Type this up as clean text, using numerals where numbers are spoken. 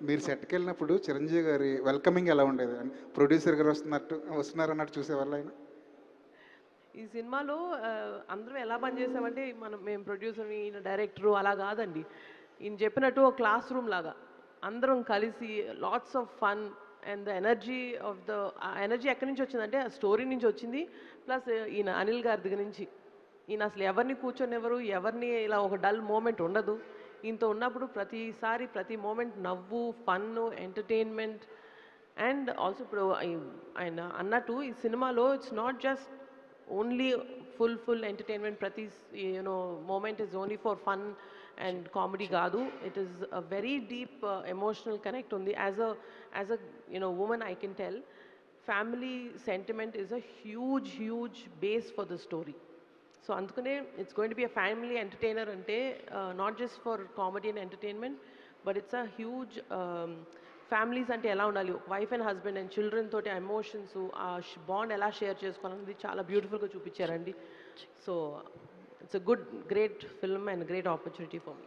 మీరు సెట్‌కెళ్ళినప్పుడు చిరంజీవి గారి వెల్కమింగ్ ఎలా ఉండేది? ప్రొడ్యూసర్ గారు వస్తున్నారన్నట్టు చూసేవాళ్ళా ఆయన? ఈ సినిమాలో అందరం ఎలా పనిచేసామంటే మేము ప్రొడ్యూసర్‌ని, ఈయన డైరెక్టరు అలా కాదండి. ఈయన చెప్పినట్టు ఒక క్లాస్ రూమ్ లాగా. అందరం కలిసి lots of fun and the energy of the ఆ ఎనర్జీ ఎక్కడి నుంచి వచ్చిందంటే ఆ స్టోరీ నుంచి వచ్చింది. ప్లస్ ఈయన అనిల్ గారి దగ్గర నుంచి. ఈయన అసలు ఎవరిని కూర్చొనివ్వరు, ఎవరిని ఇలా ఒక డల్ మూమెంట్ ఉండదు. ఈయనతో ఉన్నప్పుడు ప్రతిసారి ప్రతి మూమెంట్ నవ్వు, ఫన్ను, ఎంటర్‌టైన్‌మెంట్ అండ్ ఆల్సో ఇప్పుడు ఆయన అన్నట్టు ఈ సినిమాలో it's not just only full entertainment ప్రతి moment is only for fun and comedy కాదు. It is a very deep emotional connect ఉంది. As a women I can tell family sentiment is a huge base for the story. So అందుకనే it's going to be a family entertainer అంటే not just for comedy and entertainment but it's a huge families అంటే ఎలా ఉండాలి, wife and husband and children తోటి emotions ఆ bond ఎలా share చేసుకోవాలన్నది చాలా బ్యూటిఫుల్గా చూపించారండి. So it's a good great film and great opportunity for me.